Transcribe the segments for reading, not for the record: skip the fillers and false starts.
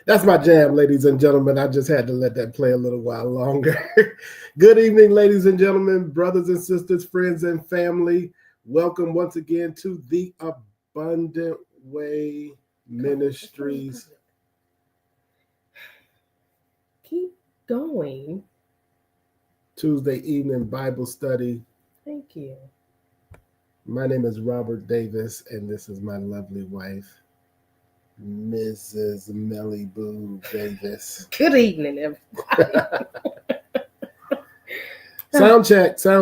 That's my jam, ladies and gentlemen. I just had to let that play a little while longer. Good evening, ladies and gentlemen, brothers and sisters, friends and family. Welcome once again to the Abundant Way Ministries. Keep going. Tuesday evening Bible study. Thank you. My name is Robert Davis, and this is my lovely wife, Mrs. Melly Boo Davis. Good evening, everybody. Sound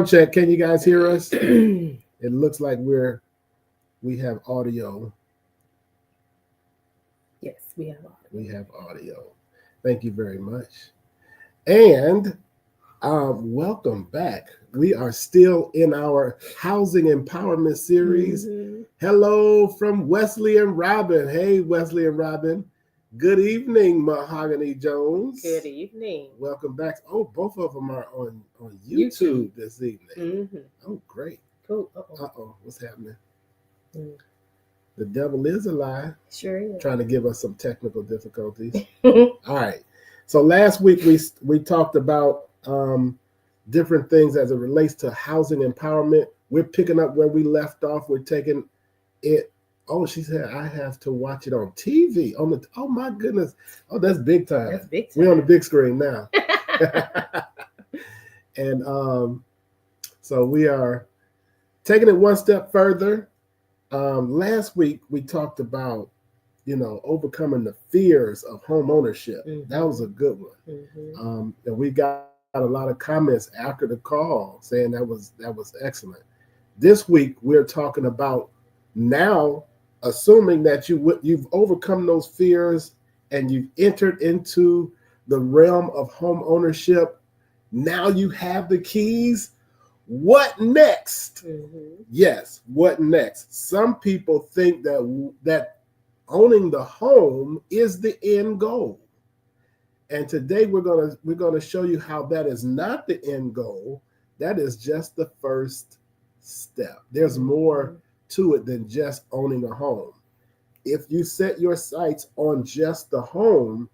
check. Can you guys hear us? It looks like we have audio. Yes, we have audio. We have audio. Thank you very much. And welcome back. We are still in our housing empowerment series. Mm-hmm. Hello from Wesley and Robin. Hey, Wesley and Robin. Good evening, Mahogany Jones. Good evening. Welcome back. Oh, both of them are on YouTube this evening. Mm-hmm. Oh, great. Cool. What's happening? The devil is a lie. Sure is. Trying to give us some technical difficulties. All right. So last week we talked about different things as it relates to housing empowerment. We're picking up where we left off. We're taking it. Oh, she said I have to watch it on TV. Oh my goodness. Oh, that's big time. That's big time. We're on the big screen now. And so we are taking it one step further. Last week we talked about, overcoming the fears of home ownership. Mm-hmm. That was a good one. Mm-hmm. And we got a lot of comments after the call saying that was excellent. This week we're talking about now, assuming that you've overcome those fears and you've entered into the realm of home ownership. Now you have the keys. What next? Mm-hmm. Yes, what next? Some people think that owning the home is the end goal. And today we're gonna show you how that is not the end goal. That is just the first step. There's more to it than just owning a home. If you set your sights on just the home,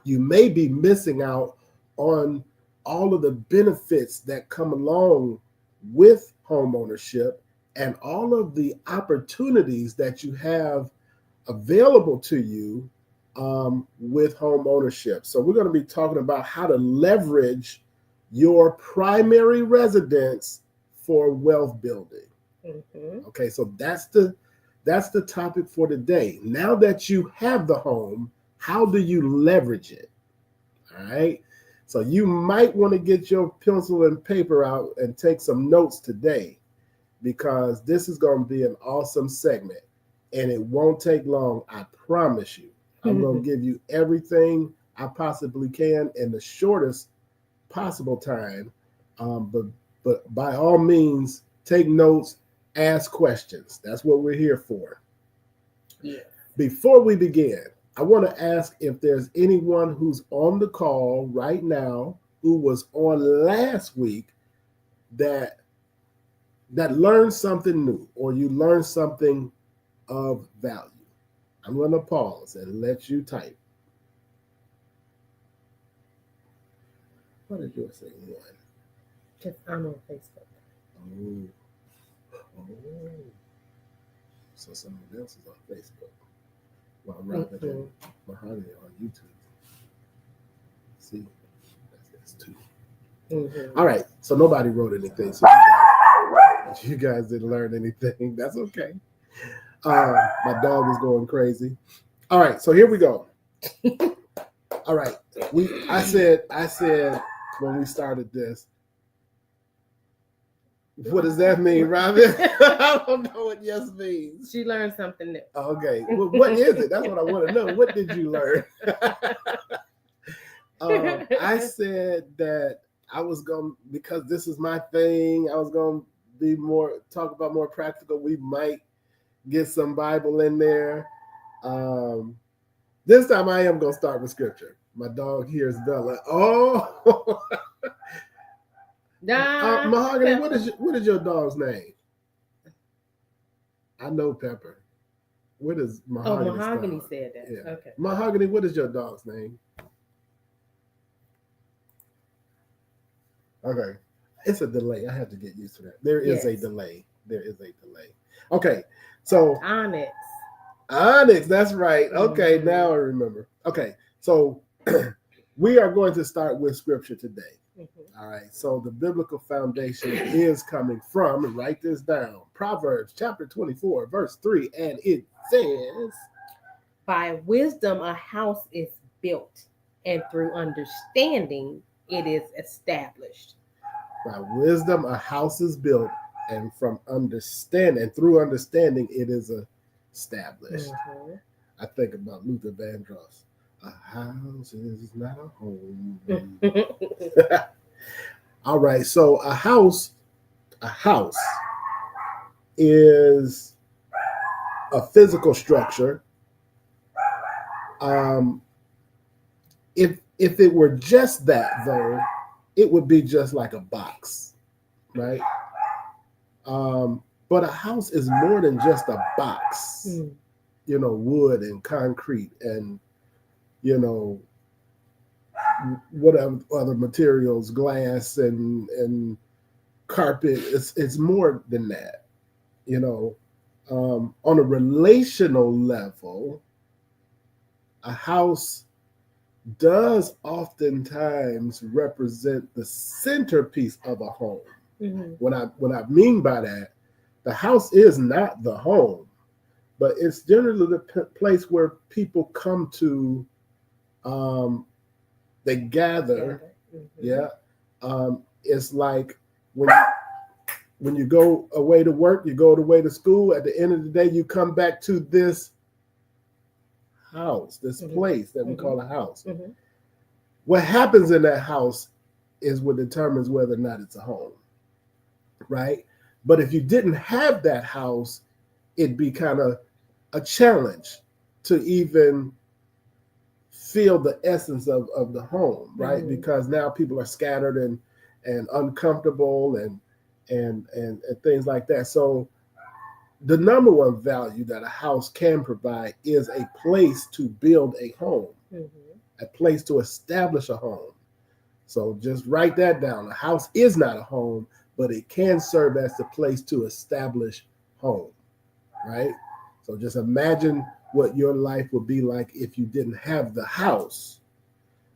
you may be missing out on all of the benefits that come along with home ownership and all of the opportunities that you have available to you with home ownership. So we're going to be talking about how to leverage your primary residence for wealth building. Mm-hmm. Okay, so that's the topic for today. Now that you have the home, how do you leverage it? All right. So you might want to get your pencil and paper out and take some notes today, because this is going to be an awesome segment and it won't take long. I promise you. I'm going to give you everything I possibly can in the shortest possible time. But by all means, take notes, ask questions. That's what we're here for. Yeah. Before we begin, I want to ask if there's anyone who's on the call right now who was on last week that learned something new, or you learned something of value. I'm going to pause and let you type. What did you say? One. Because I'm on Facebook. Oh. So someone else is on Facebook. Well, Robert and Mahogany on YouTube. See, that's 2. Mm-hmm. All right. So nobody wrote anything. So you guys didn't learn anything. That's okay. My dog is going crazy. All right. So here we go. All right. I said when we started this, what does that mean, Robin? I don't know what yes means. She learned something new. Okay. Well, what is it? That's what I want to know. What did you learn? I said that I was going, because this is my thing, I was going to talk about more practical. We might get some Bible in there. This time I am going to start with scripture. My dog hears Bella. Oh, Mahogany, what is your dog's name? I know Pepper. What is Mahogany? Oh, Mahogany said that. Yeah. Okay. Mahogany, what is your dog's name? Okay. It's a delay. I have to get used to that. There is a delay. Okay. So Onyx. Onyx, that's right. Okay, now I remember. Okay. So we are going to start with scripture today. Mm-hmm. All right. So the biblical foundation is coming from, and write this down, Proverbs chapter 24, verse 3, and it says, by wisdom a house is built, and through understanding it is established. By wisdom a house is built, and through understanding it is established. Mm-hmm. I think about Luther Vandross. A house is not a home. All right, so a house is a physical structure. If it were just that, though, it would be just like a box, right? But a house is more than just a box. You know, wood and concrete and, you know, whatever other materials, glass and carpet. It's more than that. You know, on a relational level, a house does oftentimes represent the centerpiece of a home. Mm-hmm. What I mean by that, the house is not the home, but it's generally the place where people come to. They gather. Mm-hmm. Yeah. It's like when you go away to work, you go away to school. At the end of the day, you come back to this house, this place that we call a house. Mm-hmm. What happens in that house is what determines whether or not it's a home, right? But if you didn't have that house, it'd be kind of a challenge to even feel the essence of the home, right? Mm-hmm. Because now people are scattered and uncomfortable and things like that. So the number one value that a house can provide is a place to build a home, a place to establish a home. So just write that down. A house is not a home, but it can serve as the place to establish home, right? So just imagine what your life would be like if you didn't have the house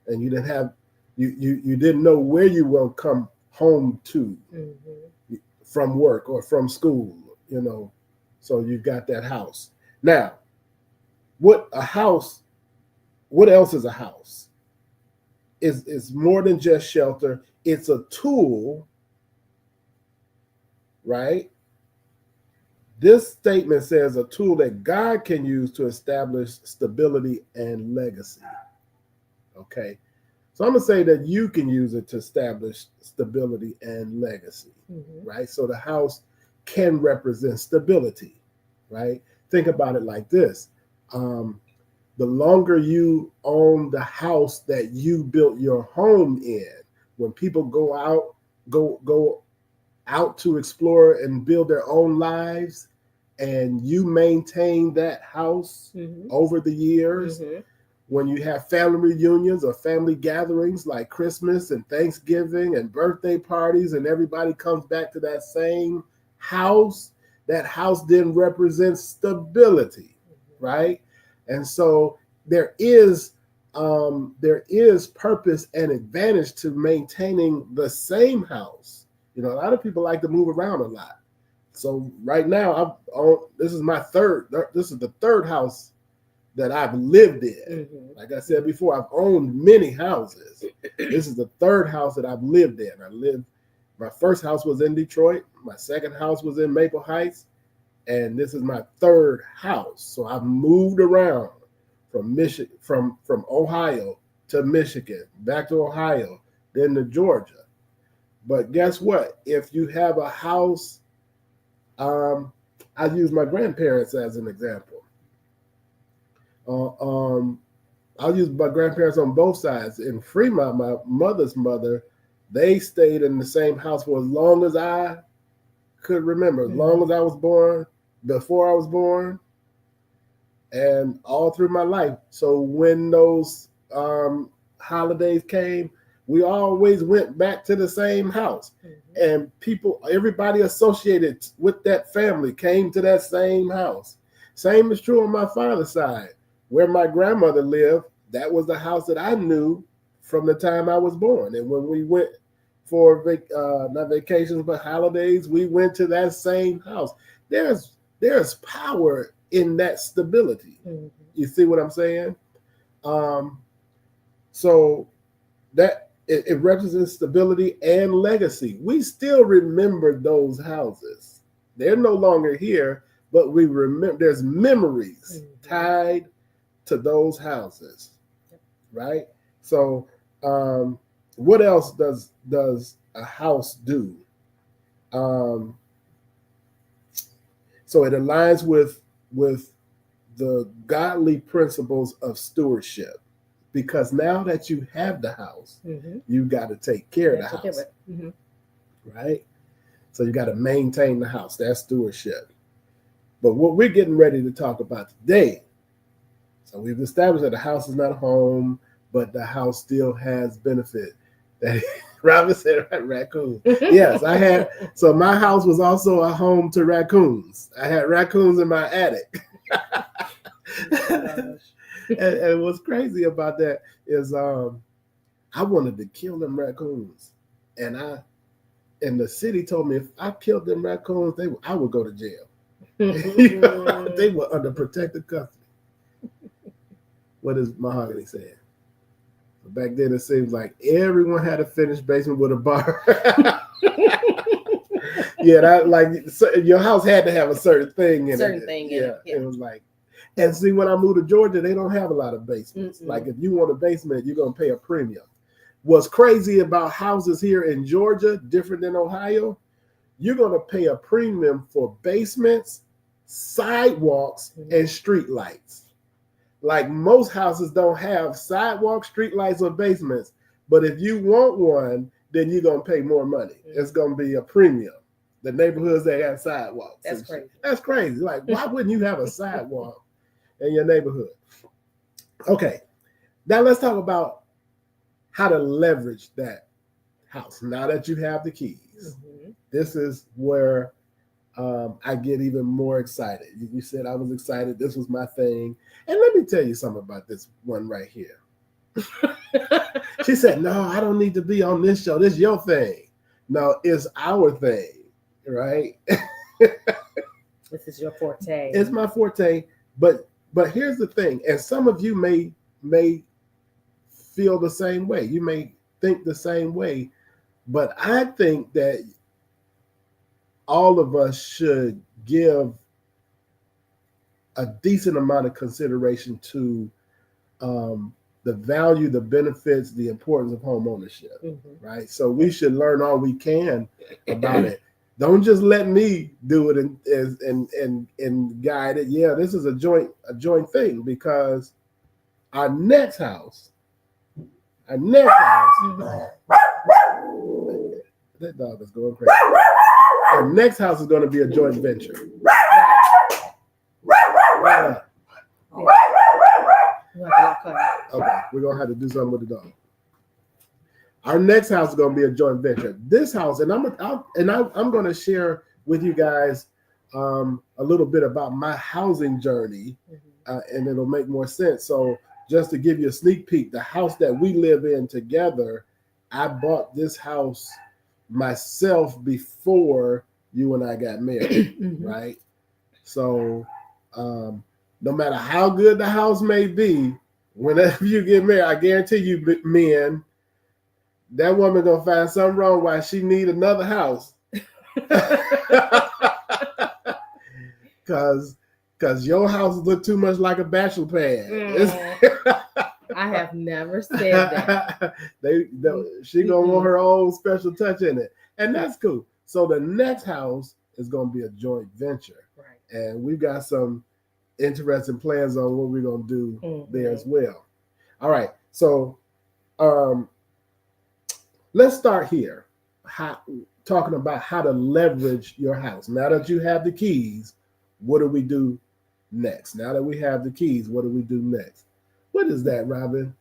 and you didn't have, you didn't know where you will come home to from work or from school, you know. So you got that house. Now, what else is a house? It's more than just shelter. It's a tool, right? This statement says a tool that God can use to establish stability and legacy. Okay. So I'm going to say that you can use it to establish stability and legacy, right? So the house can represent stability, right? Think about it like this. The longer you own the house that you built your home in, when people go out to explore and build their own lives, and you maintain that house over the years, when you have family reunions or family gatherings like Christmas and Thanksgiving and birthday parties, and everybody comes back to that same house, that house then represents stability, right? And so there is there is purpose and advantage to maintaining the same house. You know, a lot of people like to move around a lot. So right now, this is the third house that I've lived in. Mm-hmm. Like I said before, I've owned many houses. This is the third house that I've lived in. My first house was in Detroit. My second house was in Maple Heights. And this is my third house. So I've moved around from Michigan, from Ohio to Michigan, back to Ohio, then to Georgia. But guess what? If you have a house, I use my grandparents as an example. I'll use my grandparents on both sides. In Fremont, my mother's mother, they stayed in the same house for as long as I could remember, as long as I was born, before I was born, and all through my life. So when those holidays came, we always went back to the same house. And everybody associated with that family came to that same house. Same is true on my father's side. Where my grandmother lived, that was the house that I knew from the time I was born. And when we went for not vacations, but holidays, we went to that same house. There's power in that stability. You see what I'm saying? So that it represents stability and legacy. We still remember those houses. They're no longer here, but we remember. There's memories tied to those houses, right? So, what else does a house do? So it aligns with the godly principles of stewardship, because now that you have the house, you got to take care of the house, right? So you got to maintain the house. That's stewardship. But what we're getting ready to talk about today, so we've established that the house is not a home, but the house still has benefit. That Robin said, raccoons. Yes, I had. So my house was also a home to raccoons. I had raccoons in my attic. And what's crazy about that is I wanted to kill them raccoons. And the city told me if I killed them raccoons, I would go to jail. They were under protective custody. What is Mahogany saying? Back then, it seems like everyone had a finished basement with a bar. Your house had to have a certain thing in it. Yeah, it was like, and see, when I moved to Georgia, they don't have a lot of basements. Like, if you want a basement, you're gonna pay a premium. What's crazy about houses here in Georgia, different than Ohio, you're gonna pay a premium for basements, sidewalks, and street lights. Like, most houses don't have sidewalks, street lights, or basements. But if you want one, then you're going to pay more money. It's going to be a premium. The neighborhoods that have sidewalks. That's crazy. That's crazy. Like, why wouldn't you have a sidewalk in your neighborhood? Okay. Now let's talk about how to leverage that house. Now that you have the keys, this is where I get even more excited. You said I was excited. This was my thing. And let me tell you something about this one right here. She said, no, I don't need to be on this show. This is your thing. No, it's our thing, right? This is your forte. It's my forte. But here's the thing. And some of you may feel the same way. You may think the same way. But I think that all of us should give a decent amount of consideration to the value, the benefits, the importance of home ownership, right? So we should learn all we can about it. Don't just let me do it and guide it. Yeah, this is a joint thing, because our next house, that dog is going crazy. Our next house is going to be a joint venture. Okay, we're going to have to do something with the dog. Our next house is going to be a joint venture. This house, and I'm going to share with you guys a little bit about my housing journey, and it'll make more sense. So just to give you a sneak peek, the house that we live in together, I bought this house myself before you and I got married, right? So no matter how good the house may be, whenever you get married, I guarantee you, men, that woman gonna find something wrong why she need another house. Cause your house look too much like a bachelor pad. I have never said that. She gonna want her own special touch in it, and that's cool. So the next house is gonna be a joint venture, right? And we've got some interesting plans on what we're gonna do there as well. All right, so let's start here. Talking about how to leverage your house. Now that you have the keys, what do we do next? Now that we have the keys, what do we do next? What is that, Robin?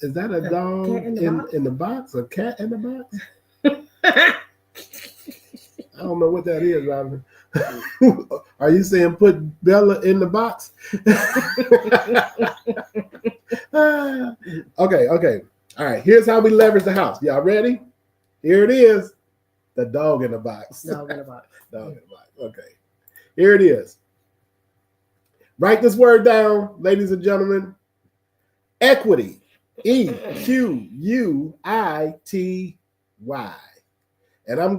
Is that a dog in the box? A cat in the box? I don't know what that is, Robin. Are you saying put Bella in the box? Okay. All right, here's how we leverage the house. Y'all ready? Here it is. The dog in the box. Dog in the box. Dog in the box. Okay. Here it is. Write this word down, ladies and gentlemen. Equity. EQUITY. And I'm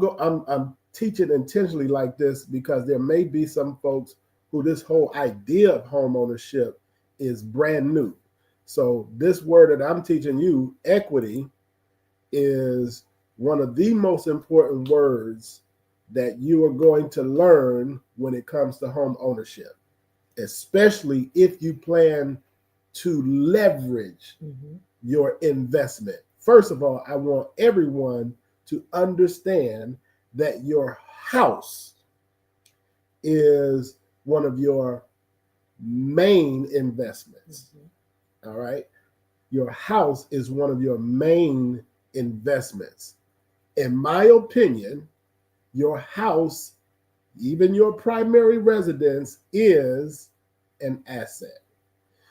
teaching intentionally like this because there may be some folks who this whole idea of home ownership is brand new. So this word that I'm teaching you, equity, is one of the most important words that you are going to learn when it comes to home ownership, especially if you plan to leverage your investment. First of all, I want everyone to understand that your house is one of your main investments. All right? Your house is one of your main investments. In my opinion, your house, even your primary residence, is an asset.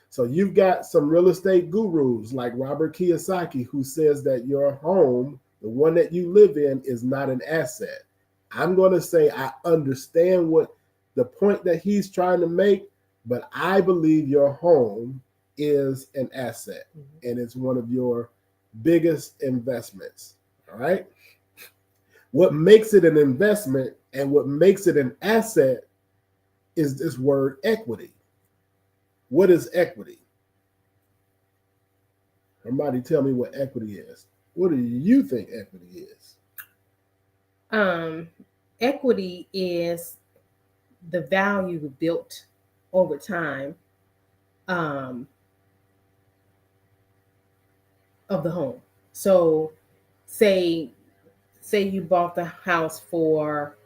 So you've got some real estate gurus like Robert Kiyosaki who says that your home, the one that you live in, is not an asset. I'm going to say I understand what the point that he's trying to make, but I believe your home is an asset and it's one of your biggest investments. All right. What makes it an investment and what makes it an asset is this word equity. What is equity? Somebody tell me what equity is. What do you think equity is? Equity is the value built over time of the home. So say you bought the house for,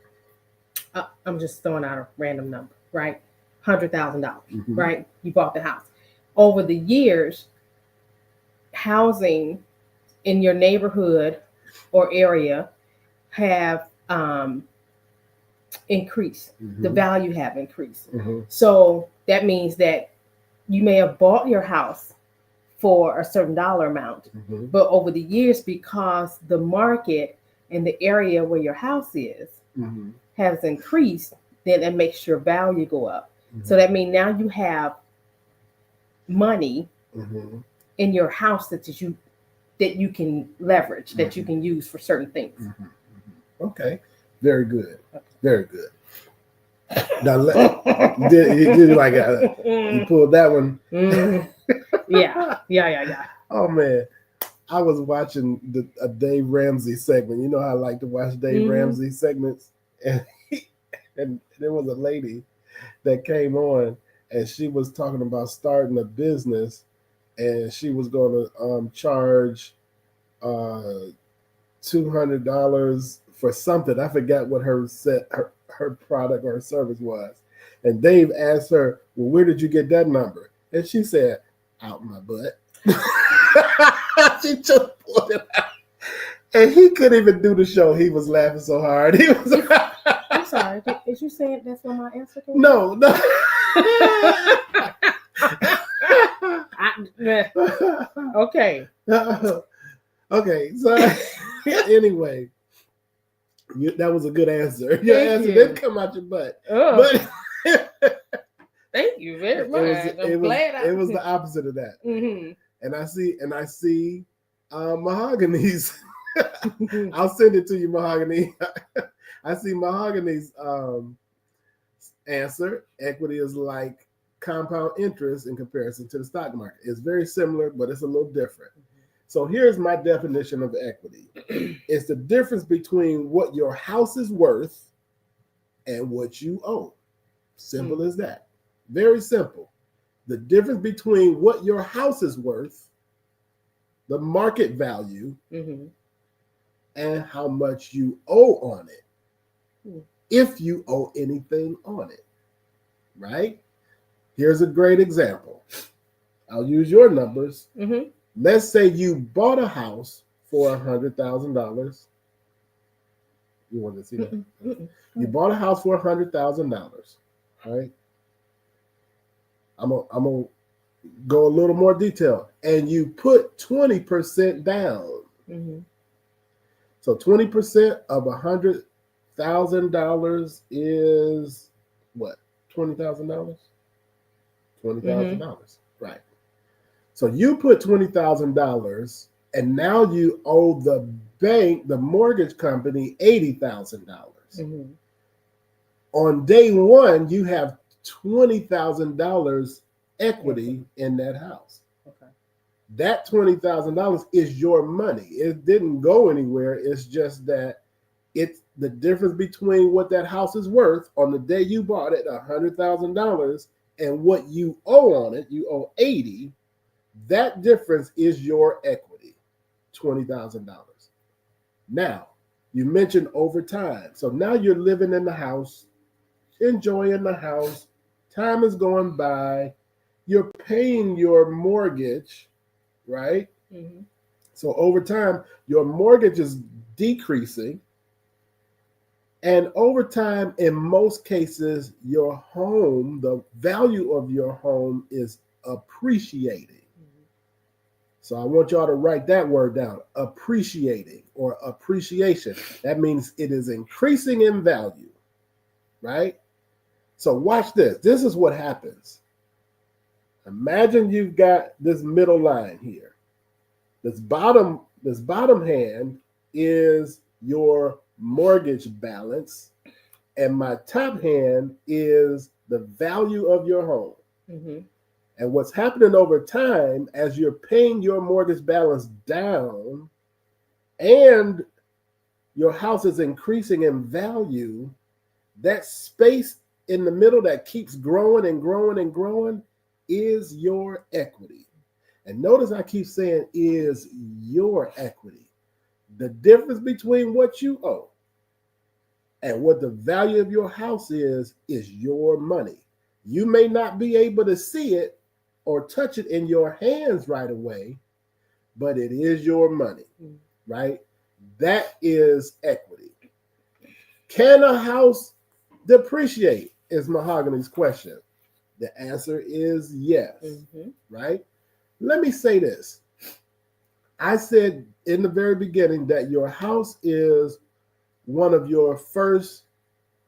I'm just throwing out a random number, right? $100,000, right? You bought the house. Over the years, housing in your neighborhood or area have increased. The value have increased. So that means that you may have bought your house for a certain dollar amount, but over the years, because the market and the area where your house is has increased, then it makes your value go up. So that means now you have money in your house that you can leverage, that you can use for certain things. Okay, very good, very good. Now, you like you pulled that one. Yeah. Oh man, I was watching a Dave Ramsey segment. You know how I like to watch Dave Ramsey segments, and there was a lady that came on, and she was talking about starting a business, and she was going to charge $200 for something. I forgot what her product or her service was. And Dave asked her, "Well, where did you get that number?" And she said, "Out my butt." She just pulled it out. And he couldn't even do the show. He was laughing so hard. He was. I'm sorry. Did you say that's what my answer was? No. Okay. Okay. So anyway, that was a good answer. Your Thank answer you. didn't come out your butt, Oh, but thank you very much. it glad was the opposite of that. Mm-hmm. And I see Mahogany's. I'll send it to you, Mahogany. I see Mahogany's answer. Equity is like compound interest in comparison to the stock market. It's very similar, but it's a little different. So here's my definition of equity. It's the difference between what your house is worth and what you owe. Simple as that. Very simple. The difference between what your house is worth, the market value, and how much you owe on it, if you owe anything on it, right? Here's a great example. I'll use your numbers. Let's say you bought a house for $100,000. You want to see that? You bought a house for $100,000, right? I'm gonna go a little more detail, and you put 20% down. So 20% of $100,000 is what? $20,000. $20,000, right? So you put $20,000, and now you owe the bank, the mortgage company, $80,000. On day one, you have $20,000 equity in that house. That $20,000 is your money. It didn't go anywhere. It's just that it's the difference between what that house is worth on the day you bought it, $100,000, and what you owe on it. You owe $80,000. That difference is your equity, $20,000. Now, you mentioned over time. So now you're living in the house, enjoying the house. Time is going by. You're paying your mortgage, right? So over time, your mortgage is decreasing. And over time, in most cases, your home, the value of your home is appreciating. So I want y'all to write that word down, appreciating or appreciation. That means it is increasing in value, right? So watch this. This is what happens. Imagine you've got this middle line here. This bottom hand is your mortgage balance, and my top hand is the value of your home. And what's happening over time, as you're paying your mortgage balance down and your house is increasing in value, that space in the middle that keeps growing and growing and growing is your equity. And notice I keep saying is your equity. The difference between what you owe and what the value of your house is your money. You may not be able to see it or touch it in your hands right away, but it is your money, right? That is equity. Can a house depreciate? Is Mahogany's question. The answer is yes, right? Let me say this. I said in the very beginning that your house is one of your first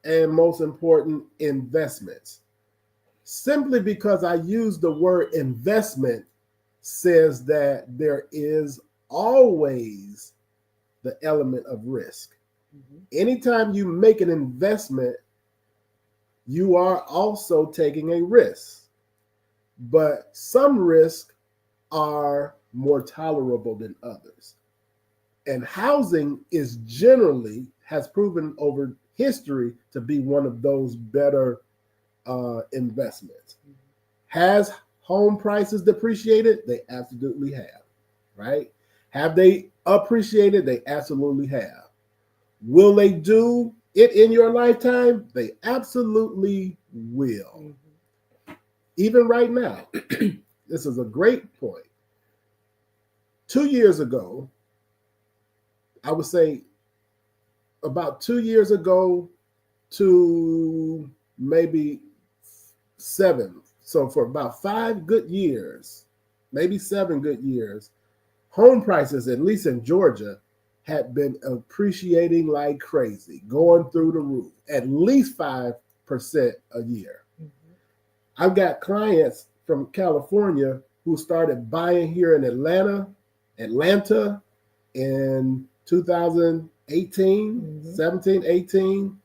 and most important investments. Simply because I use the word investment says that there is always the element of risk. Anytime you make an investment, you are also taking a risk. But some risks are more tolerable than others. And housing is generally, has proven over history to be one of those better investments. Has home prices depreciated? They absolutely have, right? Have they appreciated? They absolutely have. Will they do it in your lifetime? They absolutely will. Even right now, this is a great point. 2 years ago, I would say about 2 years ago to maybe 7. So for about 5 good years, maybe 7 good years, home prices, at least in Georgia, had been appreciating like crazy, going through the roof, at least 5% a year. Mm-hmm. I've got clients from California who started buying here in Atlanta in 2018, mm-hmm. 17, 18.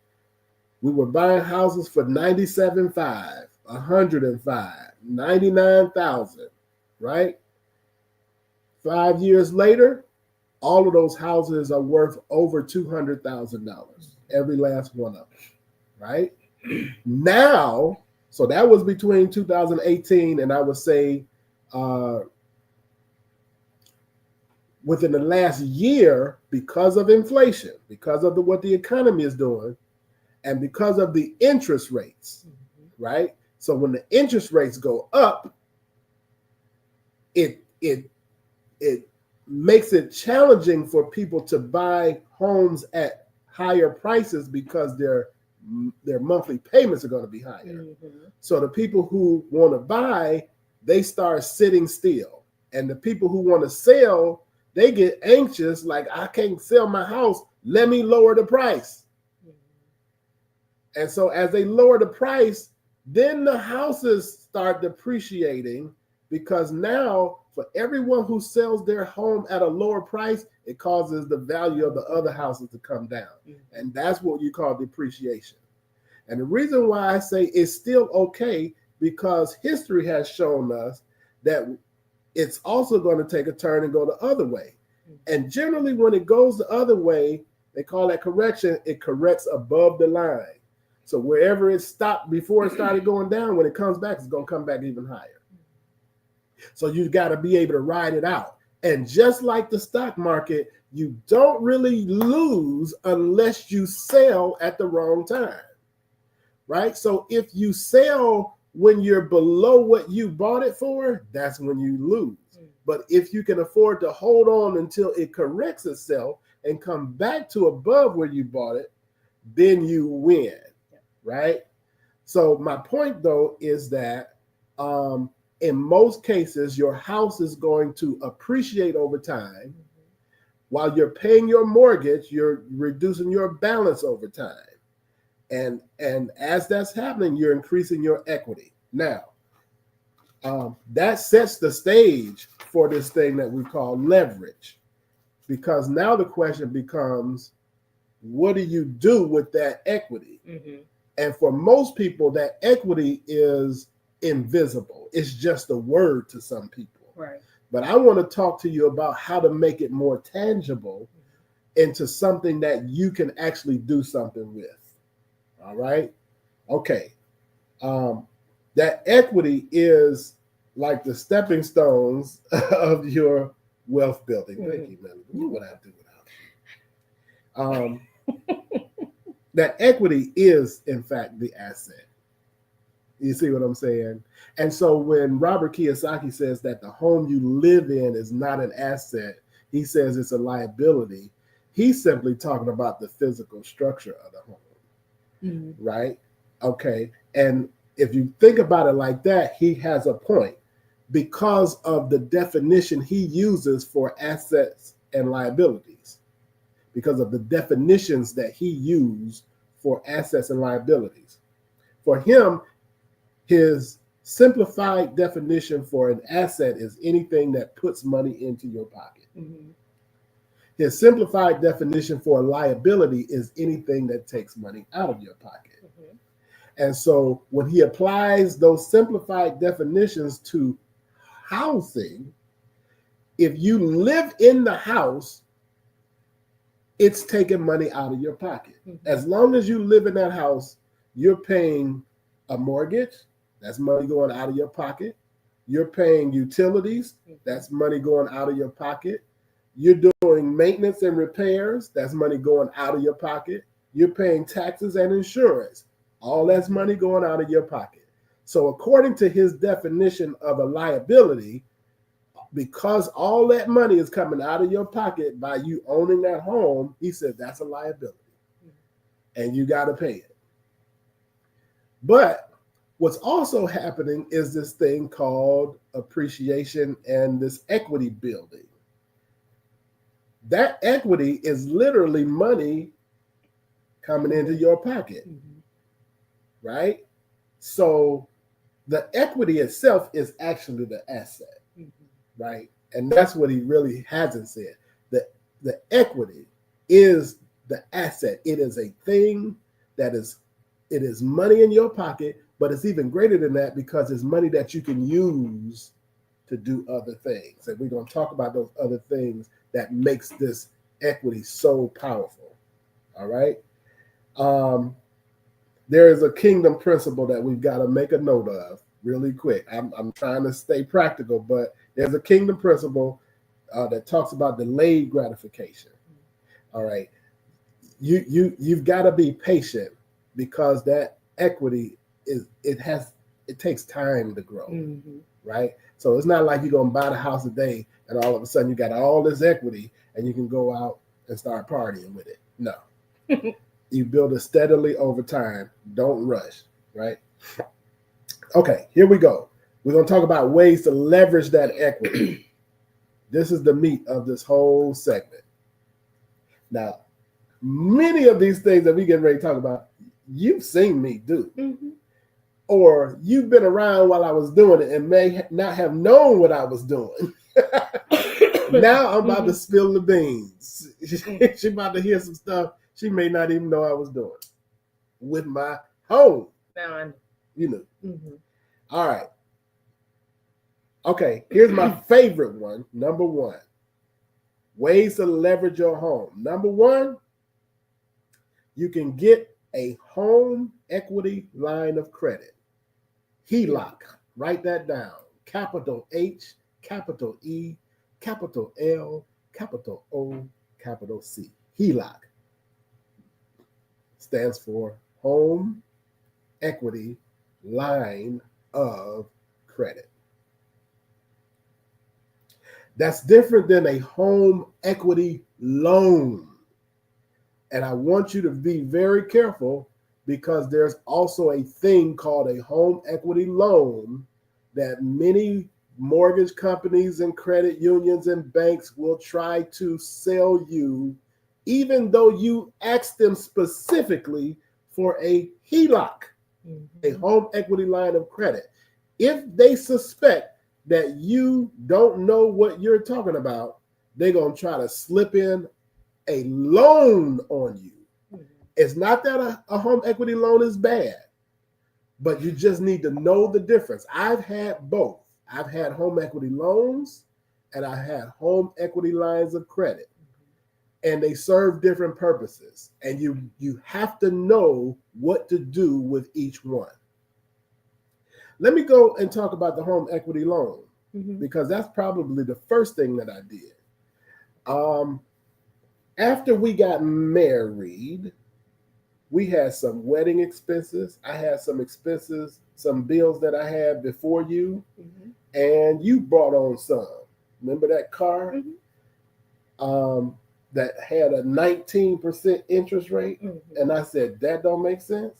We were buying houses for $97,500, $105,000, $99,000, right? 5 years later, all of those houses are worth over $200,000, every last one of them, right? Now, so that was between 2018 and I would say within the last year, because of inflation, because of what the economy is doing, and because of the interest rates, mm-hmm. right? So when the interest rates go up, it makes it challenging for people to buy homes at higher prices because their monthly payments are going to be higher. Mm-hmm. So the people who want to buy, they start sitting still. And the people who want to sell, they get anxious, like, I can't sell my house. Let me lower the price. Mm-hmm. And so as they lower the price, then the houses start depreciating, because now for everyone who sells their home at a lower price, it causes the value of the other houses to come down. Mm-hmm. And that's what you call depreciation. And the reason why I say it's still okay, because history has shown us that it's also going to take a turn and go the other way. Mm-hmm. And generally when it goes the other way, they call that correction, it corrects above the line. So wherever it stopped before it started going down, when it comes back, it's going to come back even higher. So you've got to be able to ride it out. And just like the stock market, you don't really lose unless you sell at the wrong time, right? So if you sell when you're below what you bought it for, that's when you lose. But if you can afford to hold on until it corrects itself and come back to above where you bought it, then you win, right? So my point, though, is that in most cases, your house is going to appreciate over time. Mm-hmm. While you're paying your mortgage, you're reducing your balance over time. And as that's happening, you're increasing your equity. Now, that sets the stage for this thing that we call leverage. Because now the question becomes, what do you do with that equity? Mm-hmm. And for most people, that equity is invisible. It's just a word to some people. Right. But I want to talk to you about how to make it more tangible into something that you can actually do something with. All right. Okay. That equity is like the stepping stones of your wealth building. Mm-hmm. Thank you, Melanie. You what I do without. That equity is, in fact, the asset. You see what I'm saying? And so when Robert Kiyosaki says that the home you live in is not an asset, he says it's a liability. He's simply talking about the physical structure of the home, mm-hmm. right? Okay. And if you think about it like that, he has a point, because of the definition he uses for assets and liabilities, because of the definitions that he used for assets and liabilities. For him, his simplified definition for an asset is anything that puts money into your pocket. Mm-hmm. His simplified definition for a liability is anything that takes money out of your pocket. Mm-hmm. And so when he applies those simplified definitions to housing, if you live in the house, it's taking money out of your pocket. Mm-hmm. As long as you live in that house, you're paying a mortgage. That's money going out of your pocket. You're paying utilities. That's money going out of your pocket. You're doing maintenance and repairs. That's money going out of your pocket. You're paying taxes and insurance. All that's money going out of your pocket. So according to his definition of a liability, because all that money is coming out of your pocket by you owning that home, he said that's a liability. And you got to pay it. But What's also happening is this thing called appreciation and this equity building. That equity is literally money coming into your pocket, right? So the equity itself is actually the asset, right? And that's what he really hasn't said. The equity is the asset. It is a thing that is, it is money in your pocket, but it's even greater than that because it's money that you can use to do other things. And we're going to talk about those other things that makes this equity so powerful. All right. There is a kingdom principle that we've got to make a note of really quick. I'm trying to stay practical, but there's a kingdom principle that talks about delayed gratification. All right. You've got to be patient because that equity it takes time to grow, right? So it's not like you're going to buy the house today and all of a sudden you got all this equity and you can go out and start partying with it. No. You build it steadily over time. Don't rush, right? Okay, here we go. We're going to talk about ways to leverage that equity. This is the meat of this whole segment. Now, many of these things that we get ready to talk about, you've seen me do. Or you've been around while I was doing it and may not have known what I was doing. Now I'm about to spill the beans. She's about to hear some stuff she may not even know I was doing with my home. Now I know. You know. All right. Okay, here's my favorite one. Number one, ways to leverage your home. Number one, you can get a home equity line of credit. HELOC. Write that down. Capital H, capital E, capital L, capital O, capital C. HELOC stands for Home Equity Line of Credit. That's different than a home equity loan. And I want you to be very careful because there's also a thing called a home equity loan that many mortgage companies and credit unions and banks will try to sell you, even though you ask them specifically for a HELOC, a home equity line of credit. If they suspect that you don't know what you're talking about, they're going to try to slip in a loan on you. It's not that a home equity loan is bad, but you just need to know the difference. I've had both. I've had home equity loans and I had home equity lines of credit, and they serve different purposes. And you have to know what to do with each one. Let me go and talk about the home equity loan because that's probably the first thing that I did. After we got married, we had some wedding expenses. I had some expenses, some bills that I had before you, and you brought on some. Remember that car that had a 19% interest rate? And I said, that don't make sense.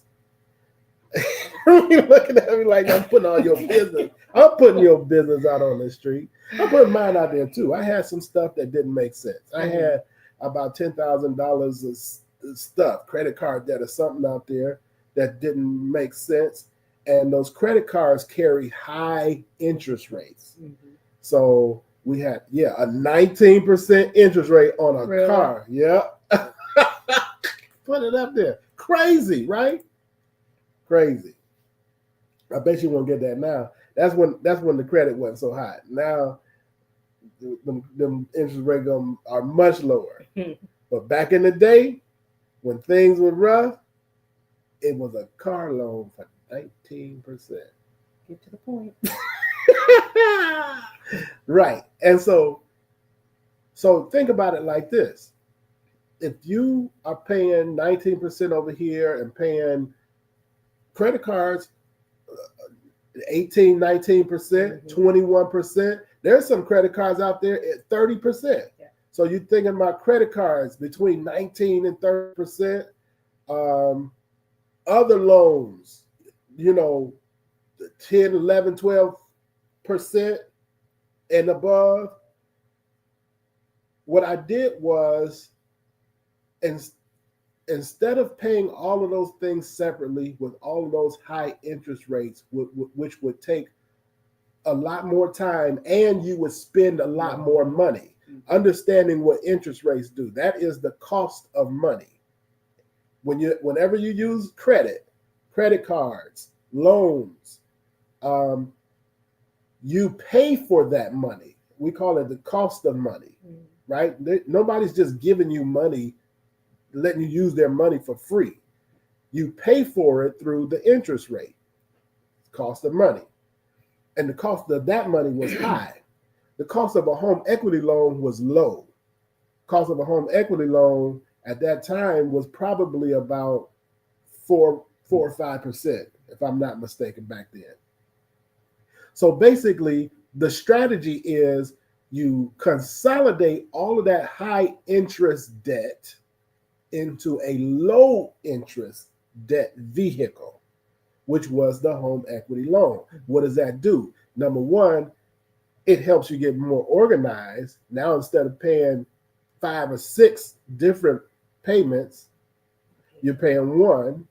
You're looking at me like I'm putting all your business. I'm putting your business out on the street. I'm putting mine out there too. I had some stuff that didn't make sense. I had about $10,000 of stuff, credit card debt or something out there that didn't make sense. And those credit cards carry high interest rates. So we had, a 19% interest rate on a car. Yeah. Put it up there. Crazy, right? Crazy. I bet you won't get that now. That's when the credit wasn't so high. Now, them interest rates are much lower. But back in the day, when things were rough, it was a car loan for 19%. Get to the point. Right. And so think about it like this. If you are paying 19% over here and paying credit cards 18, 19%, 21%, there's some credit cards out there at 30%. So you're thinking about credit cards between 19 and 30%. Other loans, 10, 11, 12% and above, what I did was, instead of paying all of those things separately with all of those high interest rates, which would take a lot more time and you would spend a lot more money, understanding what interest rates do. That is the cost of money. Whenever you use credit cards, loans, you pay for that money. We call it the cost of money, right? Nobody's just giving you money, letting you use their money for free. You pay for it through the interest rate, cost of money. And the cost of that money was high. The cost of a home equity loan was low. Cost of a home equity loan at that time was probably about 4 or 5%, if I'm not mistaken, back then. So basically, the strategy is you consolidate all of that high interest debt into a low interest debt vehicle, which was the home equity loan. What does that do? Number one, it helps you get more organized. Now, instead of paying 5 or 6 different payments, you're paying one,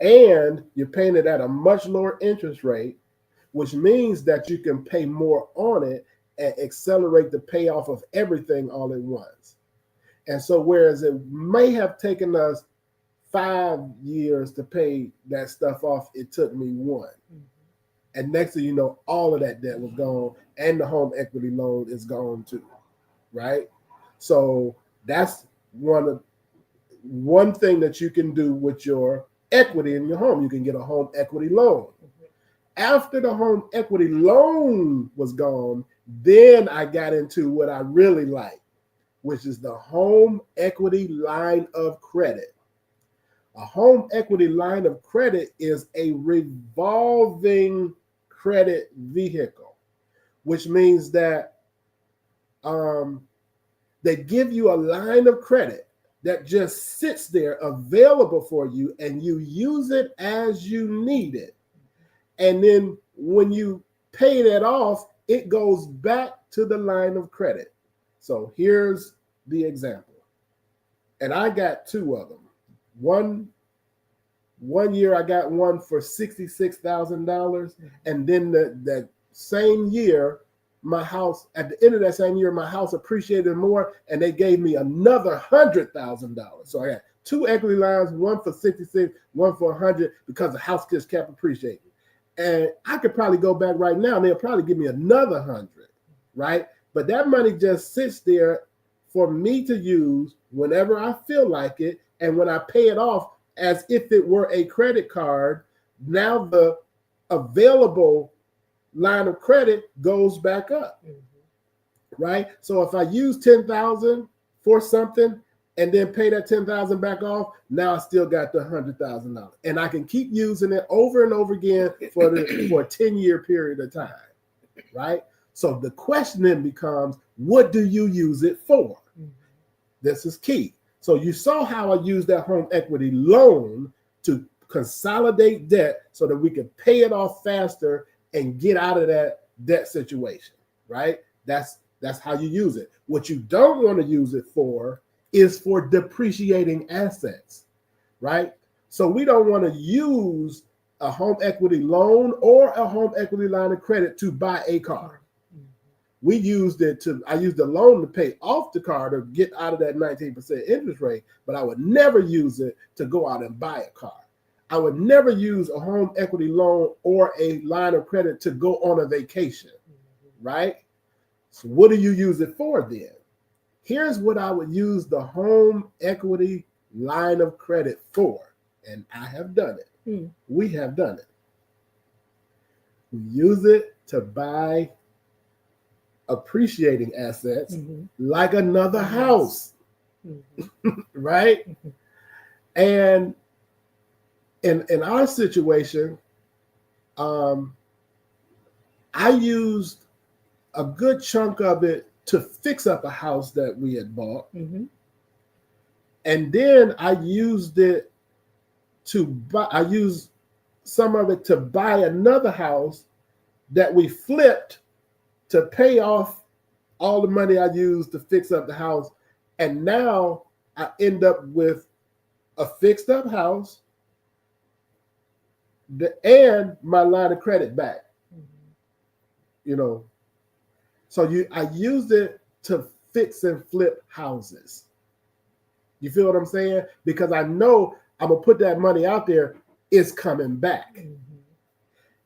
and you're paying it at a much lower interest rate, which means that you can pay more on it and accelerate the payoff of everything all at once. And so whereas it may have taken us 5 years to pay that stuff off, it took me 1. And next thing you know, all of that debt was gone and the home equity loan is gone too, right? So that's one thing that you can do with your equity in your home. You can get a home equity loan. After the home equity loan was gone, then I got into what I really like, which is the home equity line of credit. A home equity line of credit is a revolving credit vehicle, which means that they give you a line of credit that just sits there available for you, and you use it as you need it. And then when you pay that off, it goes back to the line of credit. So here's the example. And I got 2 of them. One year I got one for $66,000. And then that same year, my house, at the end of that same year, my house appreciated more, and they gave me another $100,000. So I got 2 equity lines, one for 66, one for 100, because the house just kept appreciating. And I could probably go back right now and they'll probably give me another 100, right? But that money just sits there for me to use whenever I feel like it. And when I pay it off as if it were a credit card, now the available line of credit goes back up, right? So if I use $10,000 for something and then pay that $10,000 back off, now I still got the $100,000, and I can keep using it over and over again for a 10-year period of time, right? So the question then becomes, what do you use it for? This is key. So you saw how I used that home equity loan to consolidate debt so that we could pay it off faster and get out of that debt situation, right? That's how you use it. What you don't want to use it for is for depreciating assets, right? So we don't want to use a home equity loan or a home equity line of credit to buy a car. I used the loan to pay off the car to get out of that 19% interest rate, but I would never use it to go out and buy a car. I would never use a home equity loan or a line of credit to go on a vacation, right? So what do you use it for then? Here's what I would use the home equity line of credit for, and I have done it. We have done it. We use it to buy appreciating assets like another house, right? And in our situation, I used a good chunk of it to fix up a house that we had bought. And then I used it to buy, I used some of it to buy another house that we flipped to pay off all the money I used to fix up the house. And now I end up with a fixed up house and my line of credit back. You know, so I used it to fix and flip houses. You feel what I'm saying? Because I know I'm gonna put that money out there, it's coming back.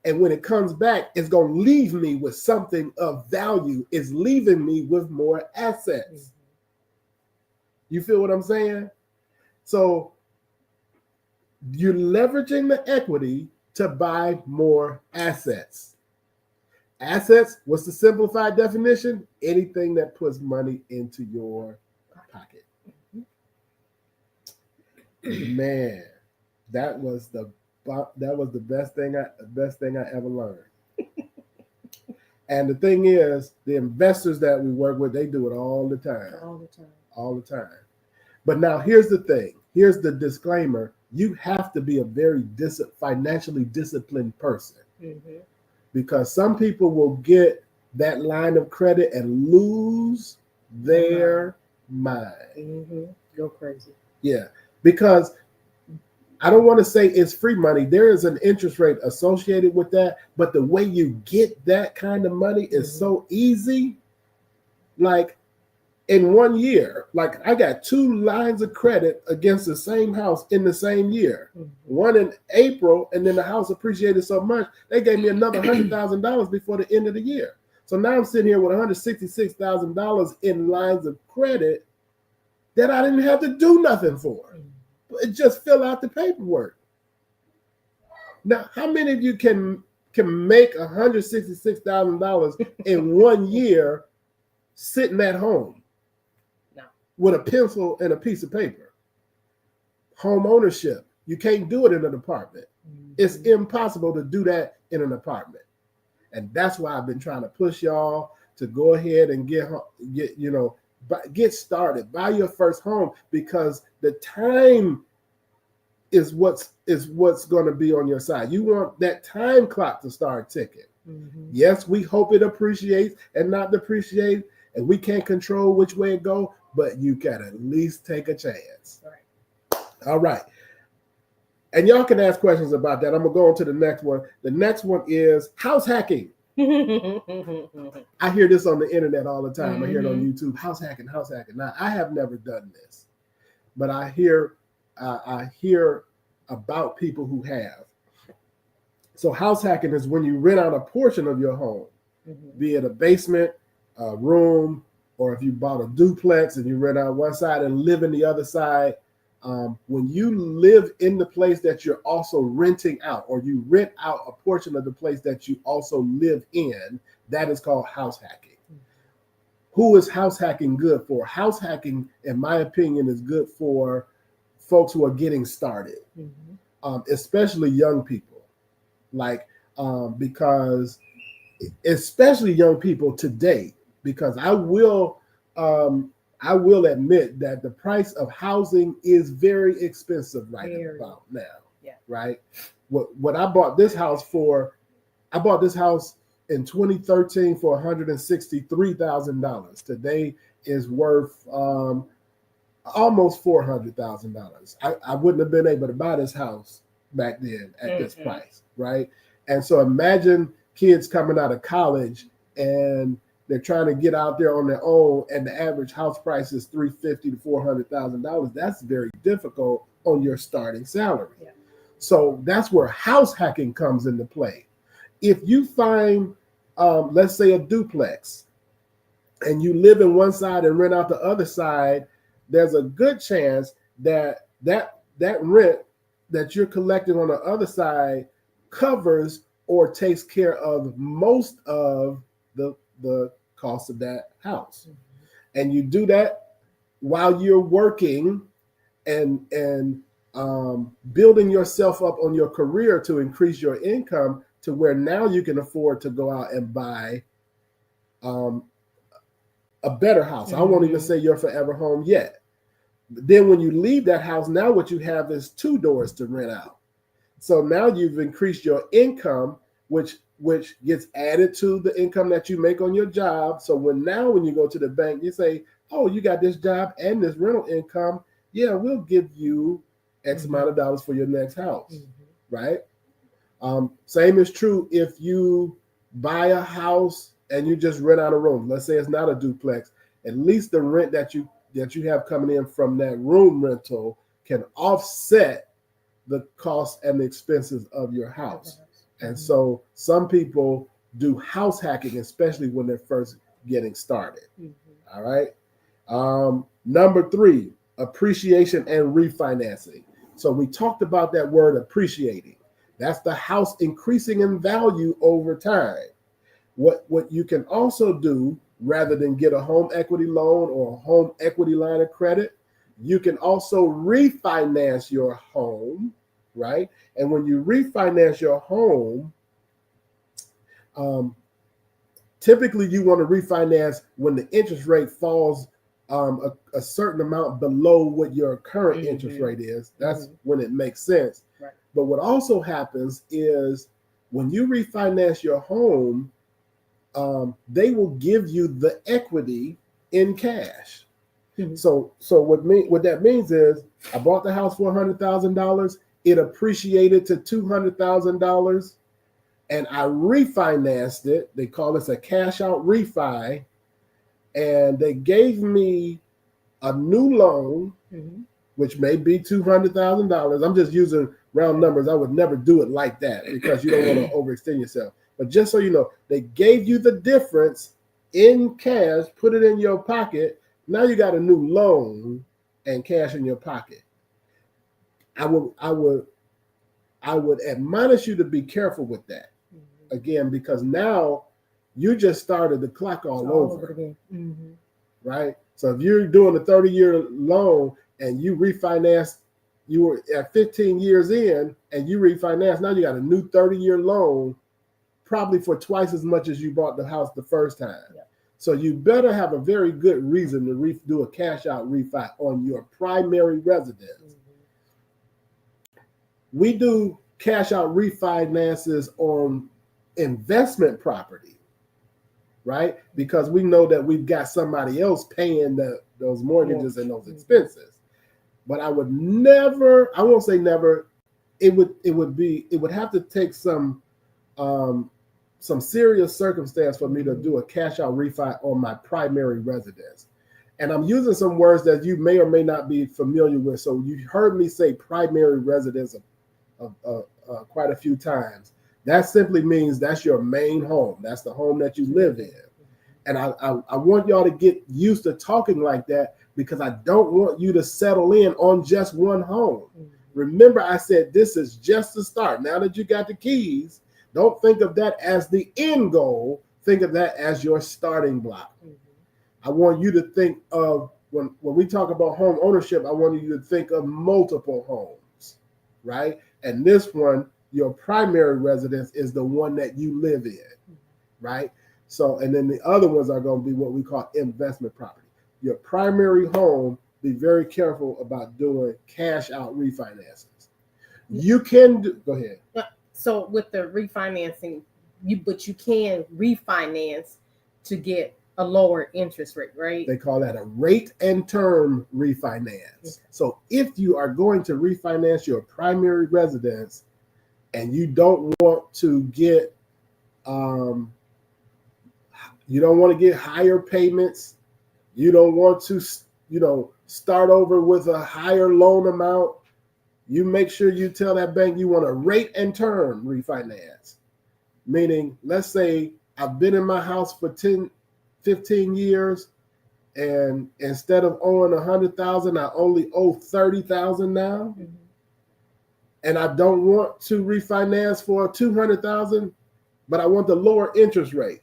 And when it comes back, it's gonna leave me with something of value. It's leaving me with more assets. You feel what I'm saying? So you're leveraging the equity to buy more assets. Assets, what's the simplified definition? Anything that puts money into your pocket. Man, that was the best thing I ever learned. And the thing is, the investors that we work with, they do it all the time. But now here's the thing. Here's the disclaimer. You have to be a very financially disciplined person. Because some people will get that line of credit and lose their mind. Go crazy. Yeah, because I don't want to say it's free money. There is an interest rate associated with that, but the way you get that kind of money is so easy. Like in 1 year, like I got 2 lines of credit against the same house in the same year. One in April, and then the house appreciated so much, they gave me another $100,000 before the end of the year. So now I'm sitting here with $166,000 in lines of credit that I didn't have to do nothing for. It just fill out the paperwork. Now, how many of you can make $166,000 in 1 year sitting at home? With a pencil and a piece of paper? Home ownership. You can't do it in an apartment. It's impossible to do that in an apartment. And that's why I've been trying to push y'all to go ahead and get started. Buy your first home, because the time is what's going to be on your side. You want that time clock to start ticking. Yes, we hope it appreciates and not depreciate, and we can't control which way it goes, but you can at least take a chance. All right. And y'all can ask questions about that. I'm going to go on to the next one. The next one is house hacking. I hear this on the internet all the time. I hear it on YouTube. House hacking. Now, I have never done this, but I hear about people who have. So house hacking is when you rent out a portion of your home, be it a basement, a room, or if you bought a duplex and you rent out one side and live in the other side. When you live in the place that you're also renting out, or you rent out a portion of the place that you also live in, that is called house hacking. Who is house hacking good for? House hacking, in my opinion, is good for folks who are getting started, especially young people. Because especially young people today, because I will admit that the price of housing is very expensive about now. Right? What I bought this house for, I bought this house in 2013 for $163,000. Today is worth almost $400,000. I wouldn't have been able to buy this house back then at this price, right? And so imagine kids coming out of college and they're trying to get out there on their own, and the average house price is $350,000 to $400,000. That's very difficult on your starting salary. So that's where house hacking comes into play. If you find, let's say, a duplex, and you live in one side and rent out the other side, there's a good chance that rent that you're collecting on the other side covers or takes care of most of the cost of that house. And you do that while you're working and building yourself up on your career to increase your income to where now you can afford to go out and buy a better house. I won't even say your forever home yet. Then when you leave that house, now what you have is 2 doors to rent out. So now you've increased your income, which gets added to the income that you make on your job. So when you go to the bank, you say, oh, you got this job and this rental income. Yeah, we'll give you X amount of dollars for your next house, right? Same is true if you buy a house and you just rent out a room. Let's say it's not a duplex. At least the rent that you have coming in from that room rental can offset the costs and the expenses of your house. And so some people do house hacking, especially when they're first getting started. All right. Number 3, appreciation and refinancing. So we talked about that word appreciating. That's the house increasing in value over time. What you can also do, rather than get a home equity loan or a home equity line of credit, you can also refinance your home, right? And when you refinance your home, typically you want to refinance when the interest rate falls a certain amount below what your current interest rate is. That's when it makes sense. Right. But what also happens is when you refinance your home, they will give you the equity in cash. So what that means is, I bought the house for $100,000. It appreciated to $200,000, and I refinanced it. They call this a cash out refi, and they gave me a new loan, which may be $200,000. I'm just using round numbers. I would never do it like that because you don't want to overextend yourself. But just so you know, they gave you the difference in cash, put it in your pocket. Now you got a new loan and cash in your pocket. I would admonish you to be careful with that. Again, because now you just started the clock all over again. Right? So if you're doing a 30-year loan and you refinance, you were at 15 years in and you refinance, now you got a new 30-year loan, probably for twice as much as you bought the house the first time. Yeah. So you better have a very good reason to do a cash out refi on your primary residence. We do cash out refinances on investment property, right? Because we know that we've got somebody else paying those mortgages and those expenses. But I would never, I won't say never, it would have to take some serious circumstance for me to do a cash out refi on my primary residence. And I'm using some words that you may or may not be familiar with. So you heard me say primary residence quite a few times. That simply means that's your main home. That's the home that you live in. And I want y'all to get used to talking like that, because I don't want you to settle in on just one home. Remember, I said this is just the start. Now that you got the keys, don't think of that as the end goal. Think of that as your starting block. I want you to think of, when we talk about home ownership, I want you to think of multiple homes, right? And this one, your primary residence, is the one that you live in, right? So, and then the other ones are going to be what we call investment property. Your primary home, be very careful about doing cash out refinances. You can do, go ahead. So with the refinancing, you can refinance to get a lower interest rate, right? They call that a rate and term refinance. Okay. So if you are going to refinance your primary residence and you don't want to get higher payments, you don't want to start over with a higher loan amount, you make sure you tell that bank you want a rate and term refinance. Meaning, let's say I've been in my house for 15 years, and instead of owing $100,000, I only owe $30,000 now. And I don't want to refinance for $200,000, but I want the lower interest rate.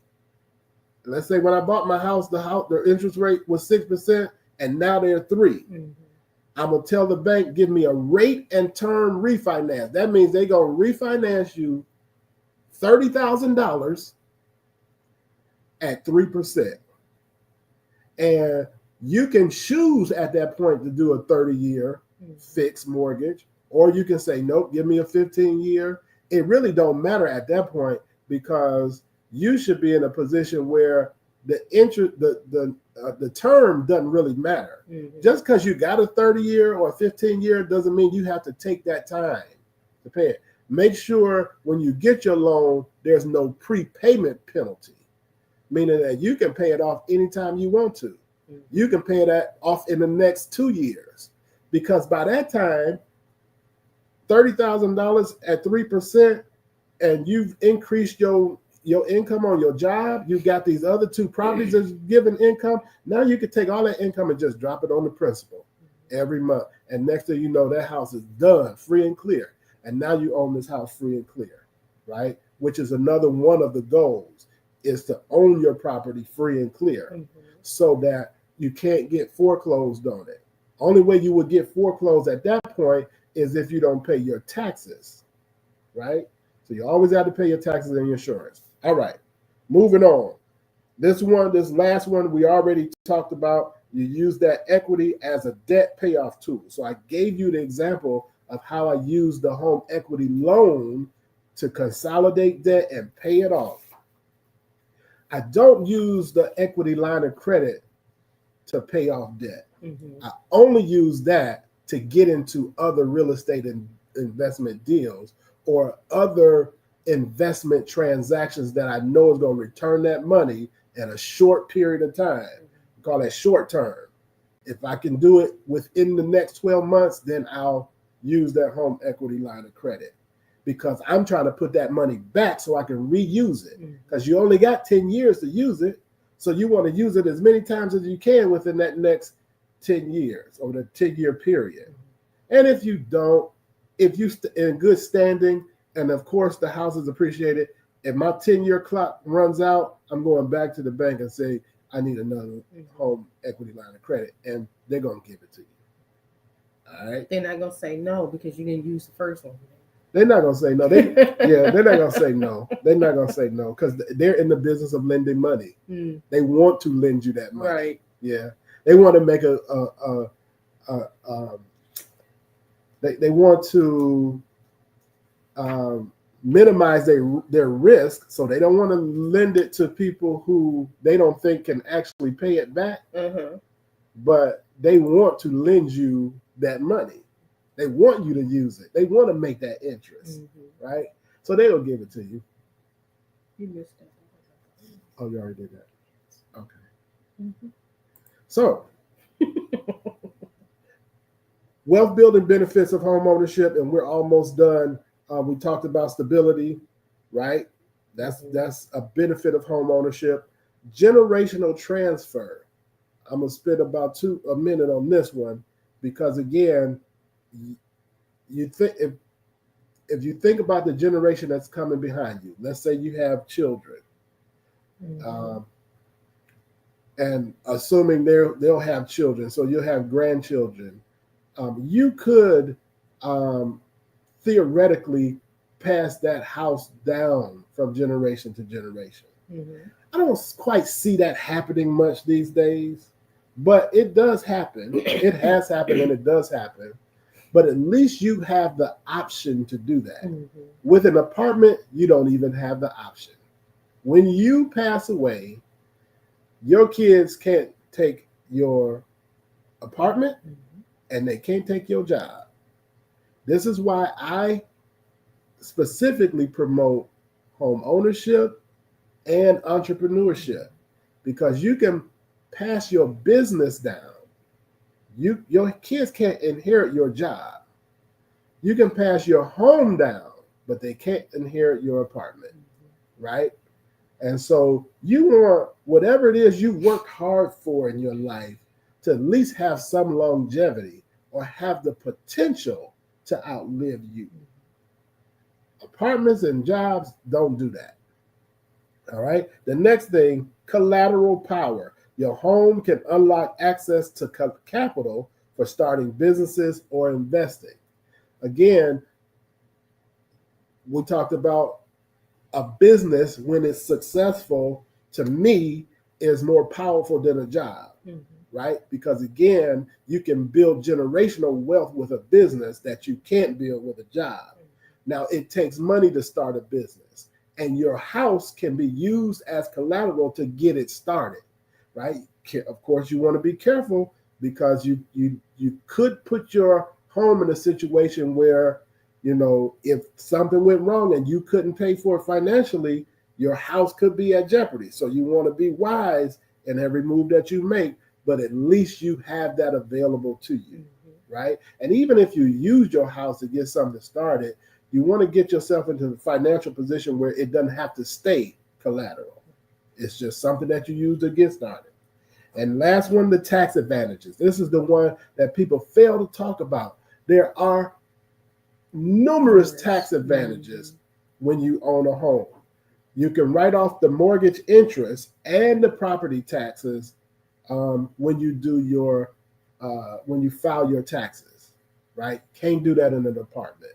Let's say when I bought my house, the interest rate was 6%, and now they're 3%. I'm going to tell the bank, give me a rate and term refinance. That means they're going to refinance you $30,000 at 3%. And you can choose at that point to do a 30-year fixed mortgage, Or you can say, nope, give me a 15-year. It really don't matter at that point, because you should be in a position where the interest, the term doesn't really matter. Just because you got a 30-year or a 15-year doesn't mean you have to take that time to pay it. Make sure when you get your loan, there's no prepayment penalty, meaning that you can pay it off anytime you want to. You can pay that off in the next 2 years, because by that time, $30,000 at 3%, and you've increased your income on your job. You got these other 2 properties that's giving income. Now you can take all that income and just drop it on the principal every month. And next thing you know, that house is done, free and clear. And now you own this house free and clear, right? Which is another one of the goals, is to own your property free and clear, so that you can't get foreclosed on it. Only way you would get foreclosed at that point is if you don't pay your taxes, right? So you always have to pay your taxes and your insurance. All right, moving on. This last one, we already talked about. You use that equity as a debt payoff tool. So I gave you the example of how I use the home equity loan to consolidate debt and pay it off. I don't use the equity line of credit to pay off debt. I only use that to get into other real estate investment deals or other investment transactions that I know is going to return that money in a short period of time. We call that short term. If I can do it within the next 12 months, then I'll use that home equity line of credit, because I'm trying to put that money back so I can reuse it, because you only got 10 years to use it. So you want to use it as many times as you can within that next 10 years or the 10-year period. And if you don't, if you're in good standing, and of course the house is appreciated, if my 10-year clock runs out, I'm going back to the bank and say, I need another home equity line of credit, and they're going to give it to you. All right. They're not going to say no because you didn't use the first one. They're not going to say no. They're not going to say no. They're not going to say no, because they're in the business of lending money. They want to lend you that money. Right. Yeah. They want to make they want to minimize their risk, so they don't want to lend it to people who they don't think can actually pay it back. But they want to lend you that money. They want you to use it. They want to make that interest, right? So they'll give it to you. You missed that. Oh, you already did that. Okay. So, wealth building benefits of home ownership, and we're almost done. We talked about stability, right? That's a benefit of home ownership. Generational transfer. I'm gonna spend about a minute on this one, because again, you think if you think about the generation that's coming behind you, let's say you have children, and assuming they'll have children, so you'll have grandchildren. You could theoretically pass that house down from generation to generation. I don't quite see that happening much these days, but it does happen. It has happened and it does happen. But at least you have the option to do that. With an apartment, you don't even have the option. When you pass away, your kids can't take your apartment and they can't take your job. This is why I specifically promote home ownership and entrepreneurship, because you can pass your business down. Your kids can't inherit your job. You can pass your home down, but they can't inherit your apartment, right? And so you want whatever it is you worked hard for in your life to at least have some longevity or have the potential to outlive you. Apartments and jobs don't do that. All right. The next thing, collateral power. Your home can unlock access to capital for starting businesses or investing. Again, we talked about a business, when it's successful, to me, is more powerful than a job. right? Because again, you can build generational wealth with a business that you can't build with a job. Now, it takes money to start a business, and your house can be used as collateral to get it started, right? Of course, you want to be careful because you could put your home in a situation where, if something went wrong and you couldn't pay for it financially, your house could be at jeopardy. So you want to be wise in every move that you make, but at least you have that available to you, right? And even if you use your house to get something started, you want to get yourself into the financial position where it doesn't have to stay collateral. It's just something that you use to get started. And last one, the tax advantages. This is the one that people fail to talk about. There are numerous tax advantages when you own a home. You can write off the mortgage interest and the property taxes when you file your taxes, right? Can't do that in an apartment.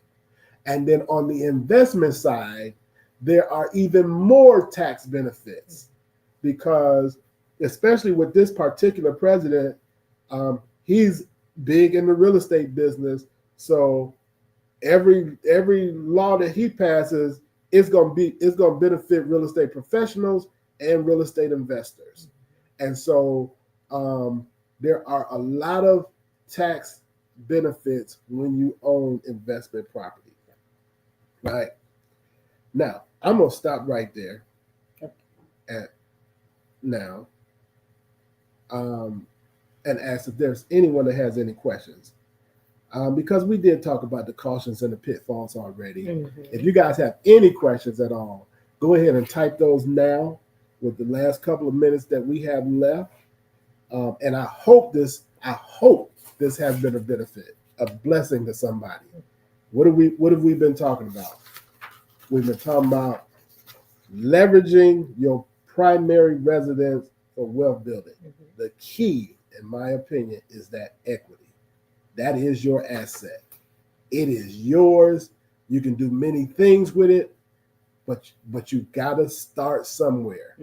And then on the investment side, there are even more tax benefits because, especially with this particular president, he's big in the real estate business. So every law that he passes is going to benefit real estate professionals and real estate investors. And so there are a lot of tax benefits when you own investment property. Right. Now, I'm going to stop right there now and ask if there's anyone that has any questions. Because we did talk about the cautions and the pitfalls already. If you guys have any questions at all, go ahead and type those now with the last couple of minutes that we have left. And I hope this has been a benefit, a blessing to somebody. What have we been talking about? We've been talking about leveraging your primary residence for wealth building. The key, in my opinion, is that equity. That is your asset. It is yours. You can do many things with it, but you gotta start somewhere,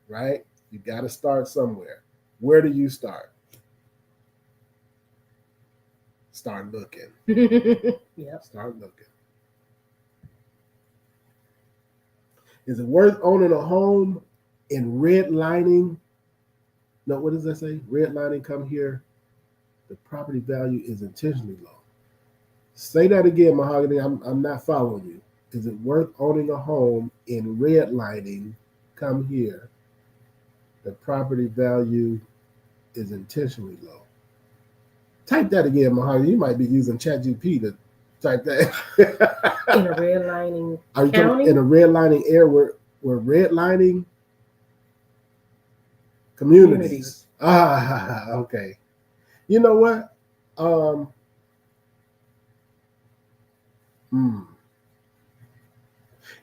right? You gotta start somewhere. Where do you start? Start looking. Yep. Start looking. Is it worth owning a home in redlining? No, what does that say? Redlining, come here. The property value is intentionally low. Say that again, Mahogany. I'm not following you. Is it worth owning a home in redlining? Come here. The property value is intentionally low. Type that again, Mahogany. You might be using ChatGPT to type that. In a redlining Are you county? in a redlining area where redlining communities? Okay. You know what?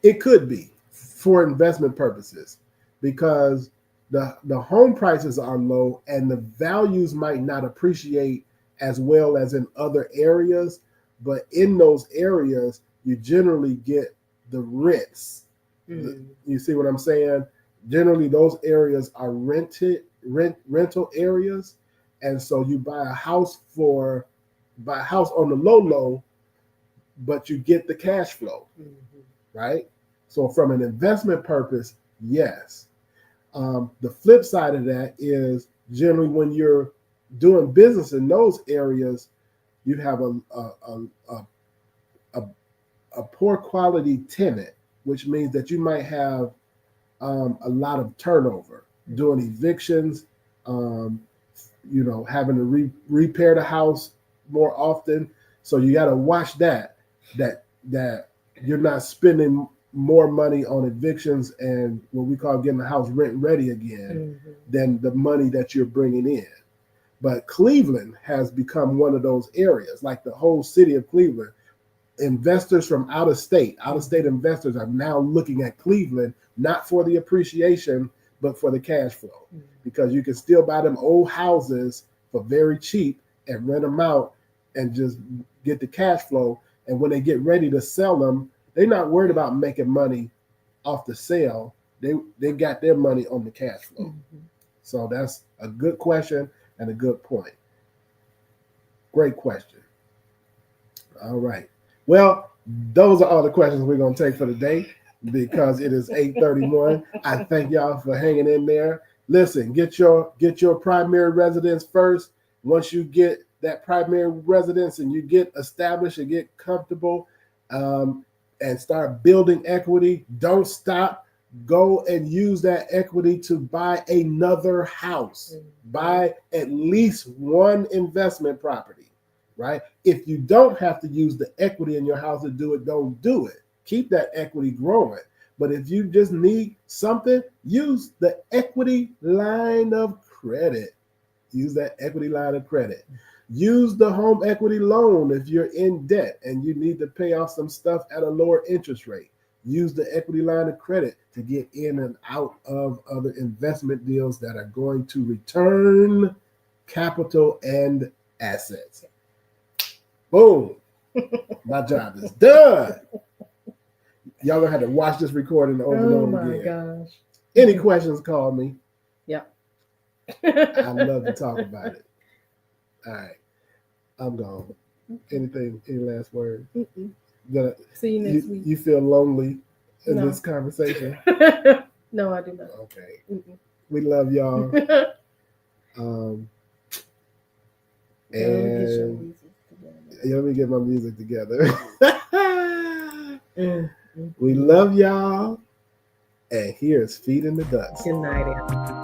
It could be for investment purposes because the home prices are low and the values might not appreciate as well as in other areas, but in those areas you generally get the rents. You see what I'm saying? Generally those areas are rental areas, and so you buy a house on the low, but you get the cash flow, right? So from an investment purpose, yes. The flip side of that is generally when you're doing business in those areas, you have a poor quality tenant, which means that you might have a lot of turnover, doing evictions, having to repair the house more often. So you got to watch that you're not spending more money on evictions and what we call getting the house rent ready again than the money that you're bringing in. But Cleveland has become one of those areas, like the whole city of Cleveland. Investors from out of state investors are now looking at Cleveland, not for the appreciation, but for the cash flow, because you can still buy them old houses for very cheap and rent them out and just get the cash flow. And when they get ready to sell them, they're not worried about making money off the sale. They got their money on the cash flow. So that's a good question. and a good point. Great question. All right. Well, those are all the questions we're going to take for today because it is 8:31. I thank y'all for hanging in there. Listen, get your primary residence first. Once you get that primary residence and you get established and get comfortable and start building equity, don't stop. Go and use that equity to buy another house. Buy at least one investment property, right? If you don't have to use the equity in your house to do it, don't do it. Keep that equity growing. But if you just need something, use the equity line of credit. Use that equity line of credit. Use the home equity loan if you're in debt and you need to pay off some stuff at a lower interest rate. Use the equity line of credit to get in and out of other investment deals that are going to return capital and assets. Boom. My job is done. Y'all gonna have to watch this recording over and over again. Oh my gosh. Any questions, call me. Yeah. I'd love to talk about it. All right. I'm gone. Any last words? See you next week. You feel lonely in this conversation? No, I do not. Okay. We love y'all. And let me get my music together. We love y'all. And here's Feeding the Ducks. Good night, Aaron.